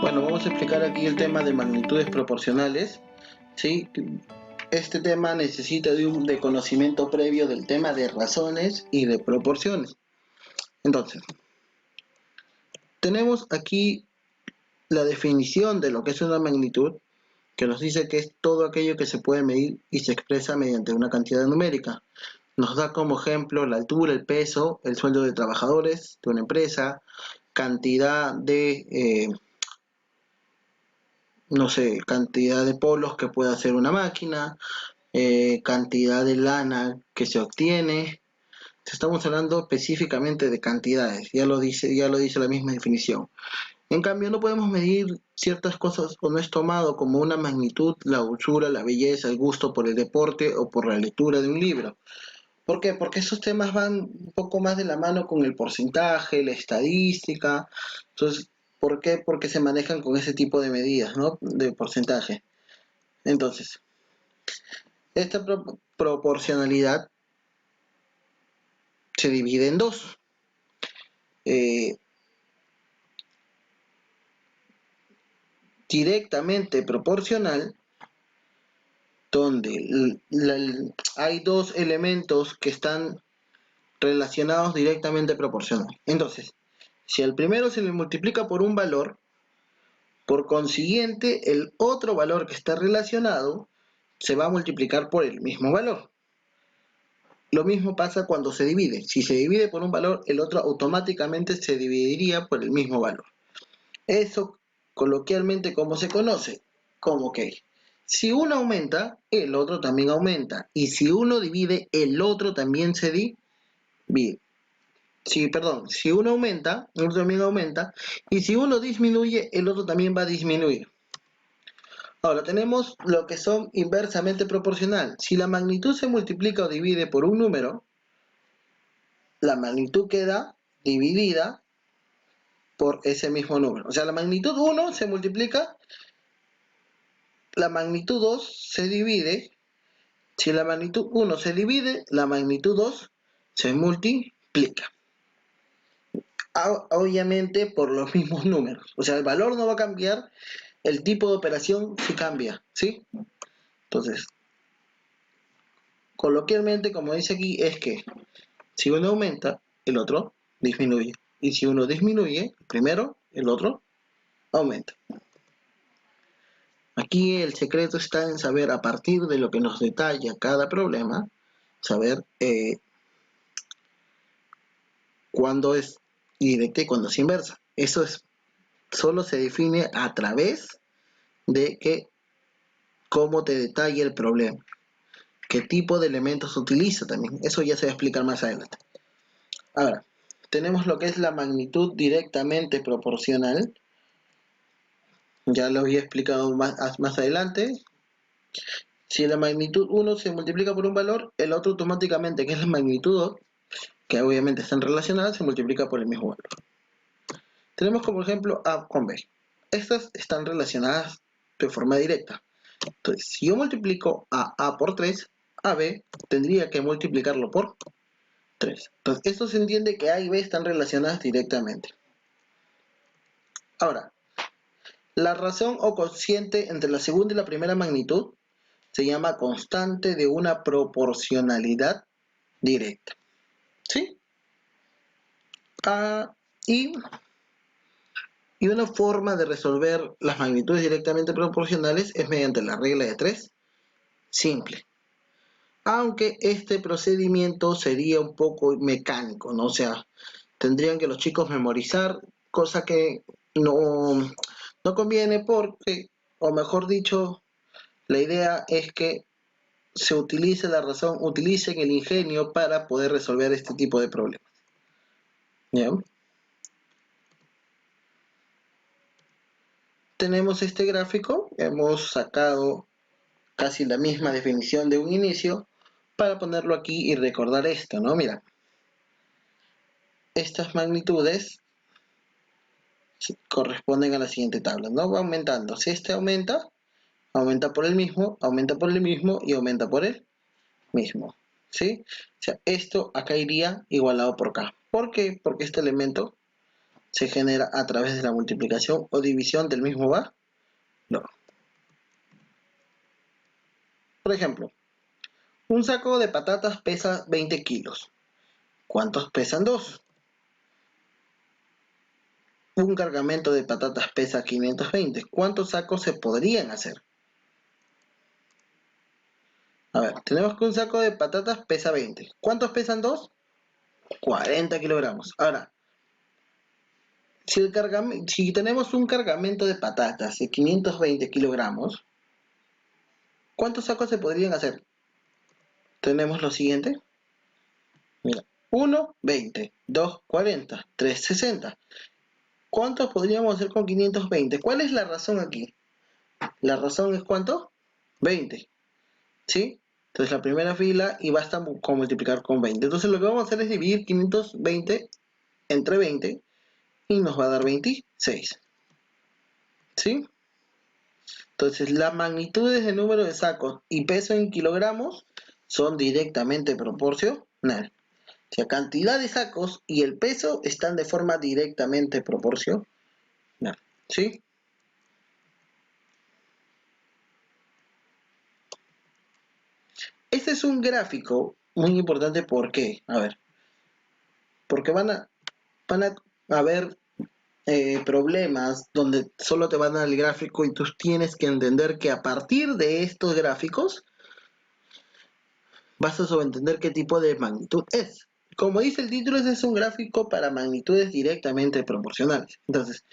Bueno, vamos a explicar aquí el tema de magnitudes proporcionales, ¿sí? Este tema necesita de conocimiento previo del tema de razones y de proporciones. Entonces, tenemos aquí la definición de lo que es una magnitud, que nos dice que es todo aquello que se puede medir y se expresa mediante una cantidad numérica. Nos da como ejemplo la altura, el peso, el sueldo de trabajadores de una empresa, cantidad de no sé, cantidad de polos que puede hacer una máquina, cantidad de lana que se obtiene. Estamos hablando específicamente de cantidades, ya lo dice la misma definición. En cambio, no podemos medir ciertas cosas o no es tomado como una magnitud, la dulzura, la belleza, el gusto por el deporte o por la lectura de un libro. ¿Por qué? Porque esos temas van un poco más de la mano con el porcentaje, la estadística. Entonces, ¿por qué? Porque se manejan con ese tipo de medidas, ¿no? De porcentaje. Entonces, esta proporcionalidad se divide en dos. Directamente proporcional, donde hay dos elementos que están relacionados directamente proporcional. Entonces, si al primero se le multiplica por un valor, por consiguiente, el otro valor que está relacionado se va a multiplicar por el mismo valor. Lo mismo pasa cuando se divide. Si se divide por un valor, el otro automáticamente se dividiría por el mismo valor. Eso coloquialmente, ¿cómo se conoce? Como que si uno aumenta, el otro también aumenta. Y si uno divide, el otro también se divide. Si uno aumenta, el otro también aumenta. Y si uno disminuye, el otro también va a disminuir. Ahora tenemos lo que son inversamente proporcional. Si la magnitud se multiplica o divide por un número, la magnitud queda dividida por ese mismo número. O sea, la magnitud 1 se multiplica, la magnitud 2 se divide. Si la magnitud 1 se divide, la magnitud 2 se multiplica. Obviamente por los mismos números. O sea, el valor no va a cambiar, el tipo de operación sí cambia, ¿sí? Entonces, coloquialmente, como dice aquí, es que si uno aumenta, el otro disminuye. Y si uno disminuye, primero, el otro aumenta. Aquí el secreto está en saber, a partir de lo que nos detalla cada problema, saber cuándo es directa y cuándo es inversa. Eso solo se define a través de cómo te detalla el problema, qué tipo de elementos utiliza también. Eso ya se va a explicar más adelante. Ahora, tenemos lo que es la magnitud directamente proporcional. Ya lo había explicado más adelante. Si la magnitud 1 se multiplica por un valor, el otro automáticamente, que es la magnitud 2, que obviamente están relacionadas, se multiplica por el mismo valor. Tenemos como ejemplo A con B. Estas están relacionadas de forma directa. Entonces, si yo multiplico a A por 3, a B tendría que multiplicarlo por 3. Entonces, esto se entiende que A y B están relacionadas directamente. Ahora, la razón o cociente entre la segunda y la primera magnitud se llama constante de una proporcionalidad directa. ¿Sí? Y una forma de resolver las magnitudes directamente proporcionales es mediante la regla de 3, simple. Aunque este procedimiento sería un poco mecánico, ¿no? O sea, tendrían que los chicos memorizar, cosa que no conviene porque, o mejor dicho, la idea es que se utilice la razón, utilicen el ingenio para poder resolver este tipo de problemas. ¿Bien? Tenemos este gráfico, hemos sacado casi la misma definición de un inicio para ponerlo aquí y recordar esto, ¿no? Mira, estas magnitudes corresponden a la siguiente tabla, ¿no? Va aumentando. Si este aumenta, aumenta por el mismo, aumenta por el mismo y aumenta por el mismo, ¿sí? O sea, esto acá iría igualado por acá. ¿Por qué? Porque este elemento se genera a través de la multiplicación o división del mismo valor. Por ejemplo, un saco de patatas pesa 20 kilos. ¿Cuántos pesan 2? Un cargamento de patatas pesa 520. ¿Cuántos sacos se podrían hacer? A ver, tenemos que un saco de patatas pesa 20. ¿Cuántos pesan 2? 40 kilogramos. Ahora, si tenemos un cargamento de patatas de 520 kilogramos, ¿cuántos sacos se podrían hacer? Tenemos lo siguiente. Mira, 1, 20, 2, 40, 3, 60. ¿Cuántos podríamos hacer con 520? ¿Cuál es la razón aquí? La razón es ¿cuánto? 20. ¿Sí? Entonces la primera fila y basta con multiplicar con 20. Entonces lo que vamos a hacer es dividir 520 entre 20 y nos va a dar 26. ¿Sí? Entonces las magnitudes de número de sacos y peso en kilogramos son directamente proporcionales. La cantidad de sacos y el peso están de forma directamente proporcional. ¿Sí? Este es un gráfico muy importante. ¿Por qué? A ver. Porque van a haber problemas donde solo te van a dar el gráfico y tú tienes que entender que a partir de estos gráficos vas a sobreentender qué tipo de magnitud es. Como dice el título, es un gráfico para magnitudes directamente proporcionales. Entonces,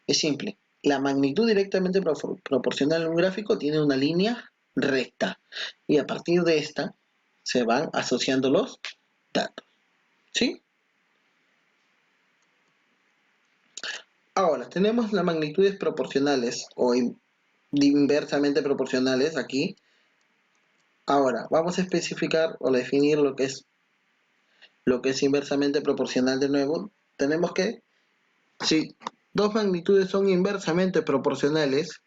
es simple. La magnitud directamente proporcional en un gráfico tiene una línea recta. Y a partir de esta se van asociando los datos. ¿Sí? Ahora, tenemos las magnitudes proporcionales o inversamente proporcionales aquí. Ahora, vamos a especificar o definir lo que es inversamente proporcional de nuevo. Tenemos que, si dos magnitudes son inversamente proporcionales,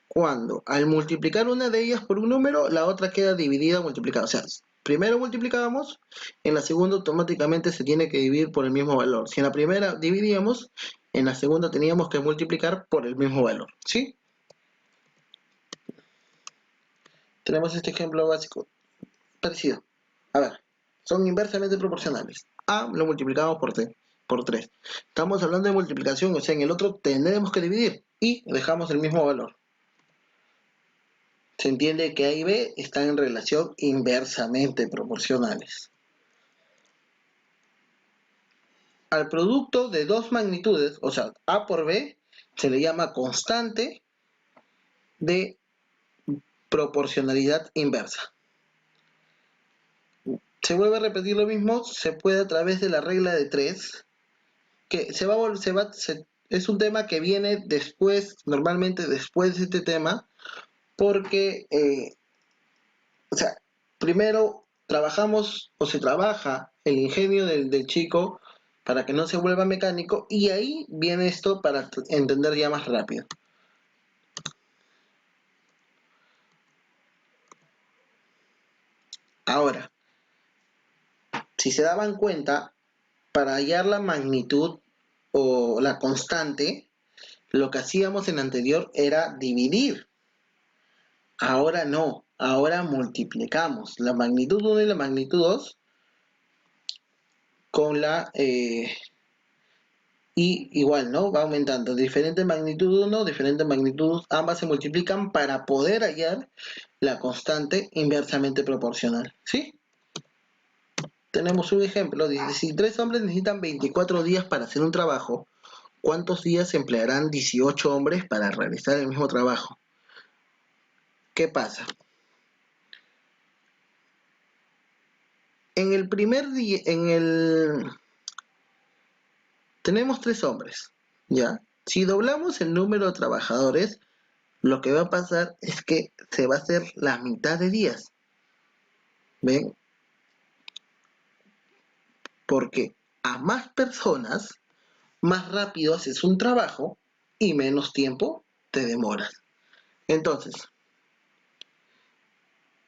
cuando al multiplicar una de ellas por un número, la otra queda dividida o multiplicada. O sea, primero multiplicábamos, en la segunda automáticamente se tiene que dividir por el mismo valor. Si en la primera dividíamos, en la segunda teníamos que multiplicar por el mismo valor. ¿Sí? Tenemos este ejemplo básico parecido. A ver, son inversamente proporcionales. A lo multiplicamos por 3. Estamos hablando de multiplicación, o sea, en el otro tendremos que dividir y dejamos el mismo valor. Se entiende que A y B están en relación inversamente proporcionales. Al producto de dos magnitudes, o sea, A por B, se le llama constante de proporcionalidad inversa. Se vuelve a repetir lo mismo, se puede a través de la regla de 3, que es un tema que viene después, normalmente después de este tema, porque, o sea, primero trabajamos o se trabaja el ingenio del chico para que no se vuelva mecánico, y ahí viene esto para entender ya más rápido. Ahora, si se daban cuenta, para hallar la magnitud o la constante, lo que hacíamos en anterior era dividir. Ahora no, ahora multiplicamos la magnitud 1 y la magnitud 2 con la... y igual, ¿no? Va aumentando. Diferente magnitud 1, diferente magnitud 2, ambas se multiplican para poder hallar la constante inversamente proporcional. ¿Sí? Tenemos un ejemplo. Dice, si 3 hombres necesitan 24 días para hacer un trabajo, ¿cuántos días emplearán 18 hombres para realizar el mismo trabajo? ¿Qué pasa? En el primer día, tenemos 3 hombres, ¿ya? Si doblamos el número de trabajadores, lo que va a pasar es que se va a hacer la mitad de días. ¿Ven? Porque a más personas, más rápido haces un trabajo y menos tiempo te demoras. Entonces,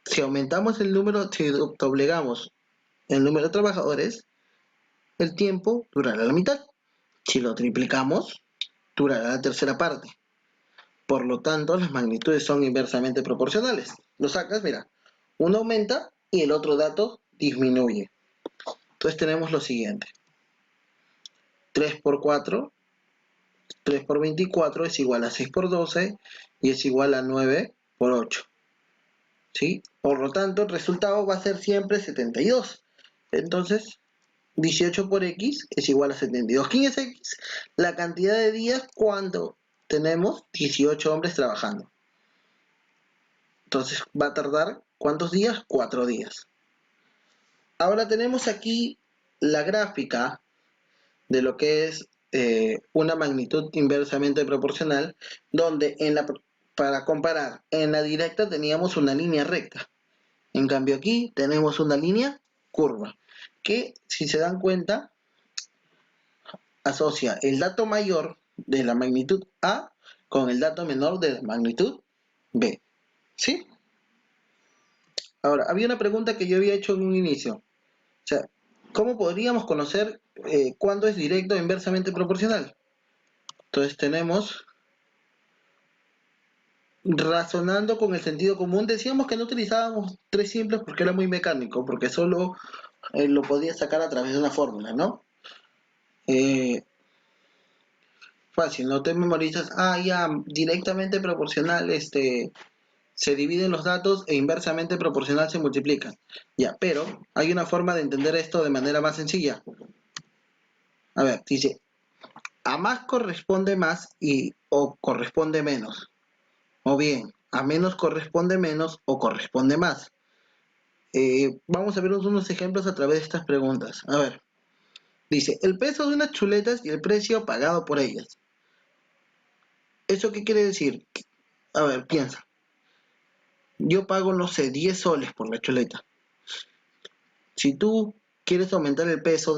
si aumentamos el número, si doblegamos el número de trabajadores, el tiempo durará la mitad. Si lo triplicamos, durará la tercera parte. Por lo tanto, las magnitudes son inversamente proporcionales. Lo sacas, mira, uno aumenta y el otro dato disminuye. Entonces tenemos lo siguiente. 3 por 4, 3 por 24 es igual a 6 por 12 y es igual a 9 por 8. ¿Sí? Por lo tanto, el resultado va a ser siempre 72. Entonces, 18 por x es igual a 72. ¿Quién es x? La cantidad de días cuando tenemos 18 hombres trabajando. Entonces, va a tardar, ¿cuántos días? 4 días. Ahora tenemos aquí la gráfica de lo que es una magnitud inversamente proporcional, donde para comparar, en la directa teníamos una línea recta. En cambio aquí tenemos una línea curva, que si se dan cuenta, asocia el dato mayor de la magnitud A con el dato menor de la magnitud B. ¿Sí? Ahora, había una pregunta que yo había hecho en un inicio. O sea, ¿cómo podríamos conocer cuándo es directo o inversamente proporcional? Entonces tenemos, razonando con el sentido común, decíamos que no utilizábamos tres simples porque era muy mecánico, porque solo lo podía sacar a través de una fórmula, ¿no? Fácil, no te memorizas, ya, directamente proporcional, se dividen los datos e inversamente proporcional se multiplican. Ya, pero hay una forma de entender esto de manera más sencilla. A ver, dice, a más corresponde más o corresponde menos. O bien, a menos corresponde menos o corresponde más. Vamos a ver unos ejemplos a través de estas preguntas. A ver, dice, el peso de unas chuletas y el precio pagado por ellas. ¿Eso qué quiere decir? A ver, piensa. Yo pago, no sé, 10 soles por la chuleta. Si tú quieres aumentar el peso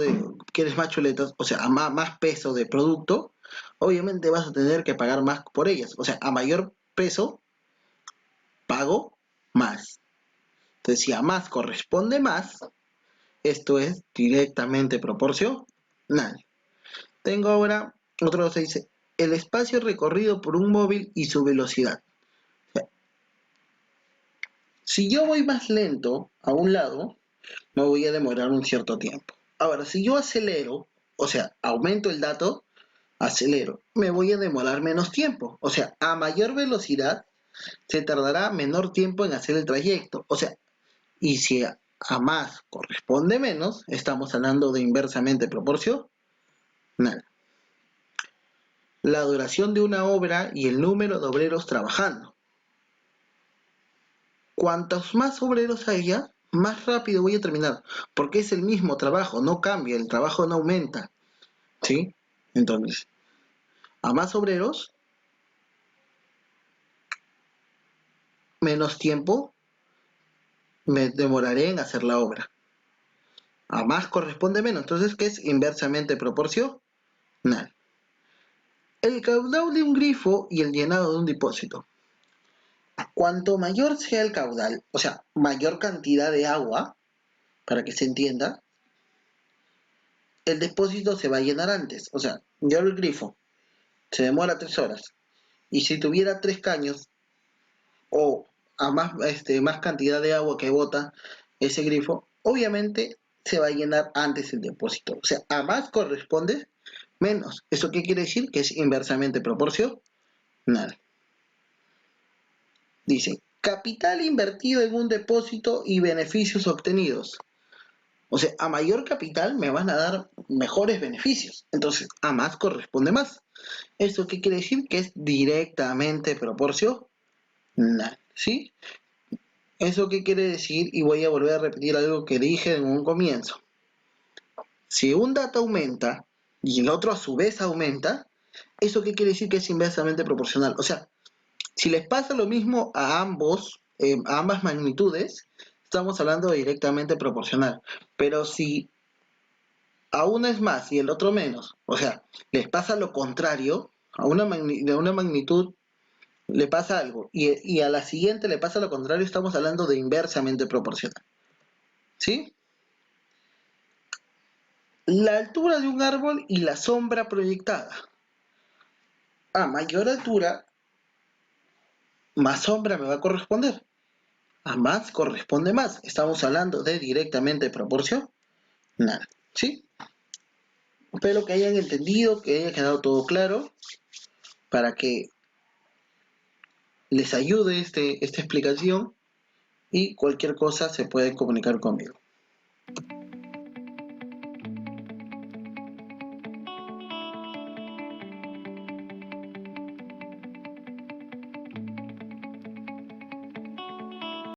quieres más chuletas, o sea, más peso de producto, obviamente vas a tener que pagar más por ellas. O sea, a mayor peso, pago más. Entonces, si a más corresponde más, esto es directamente proporcional. Tengo ahora, otro se dice, el espacio recorrido por un móvil y su velocidad. O sea, si yo voy más lento a un lado, me voy a demorar un cierto tiempo. Ahora, si yo acelero, o sea, aumento el dato, acelero, me voy a demorar menos tiempo. O sea, a mayor velocidad se tardará menor tiempo en hacer el trayecto. O sea, y si a más corresponde menos, estamos hablando de inversamente proporcional. La duración de una obra y el número de obreros trabajando. Cuantos más obreros haya, más rápido voy a terminar, porque es el mismo trabajo, no cambia, el trabajo no aumenta, ¿sí? Entonces, a más obreros, menos tiempo me demoraré en hacer la obra. A más corresponde menos, entonces, ¿qué es inversamente proporcional? El caudal de un grifo y el llenado de un depósito. Cuanto mayor sea el caudal, o sea, mayor cantidad de agua, para que se entienda, el depósito se va a llenar antes. O sea, yo el grifo se demora 3 horas. Y si tuviera 3 caños, o a más cantidad de agua que bota ese grifo, obviamente se va a llenar antes el depósito. O sea, a más corresponde menos. ¿Eso qué quiere decir? Que es inversamente proporcional. Dice, capital invertido en un depósito y beneficios obtenidos. O sea, a mayor capital me van a dar mejores beneficios. Entonces, a más corresponde más. ¿Eso qué quiere decir? Que es directamente proporcional. ¿Sí? ¿Eso qué quiere decir? Y voy a volver a repetir algo que dije en un comienzo. Si un dato aumenta y el otro a su vez aumenta, ¿eso qué quiere decir? Que es inversamente proporcional. O sea, si les pasa lo mismo a ambas magnitudes, estamos hablando de directamente proporcional. Pero si a una es más y el otro menos, o sea, les pasa lo contrario, de una magnitud le pasa algo y a la siguiente le pasa lo contrario, estamos hablando de inversamente proporcional. ¿Sí? La altura de un árbol y la sombra proyectada. A mayor altura, más sombra me va a corresponder. A más corresponde más. Estamos hablando de directamente proporcional. ¿Sí? Espero que hayan entendido, que haya quedado todo claro, para que les ayude esta explicación, y cualquier cosa se pueden comunicar conmigo.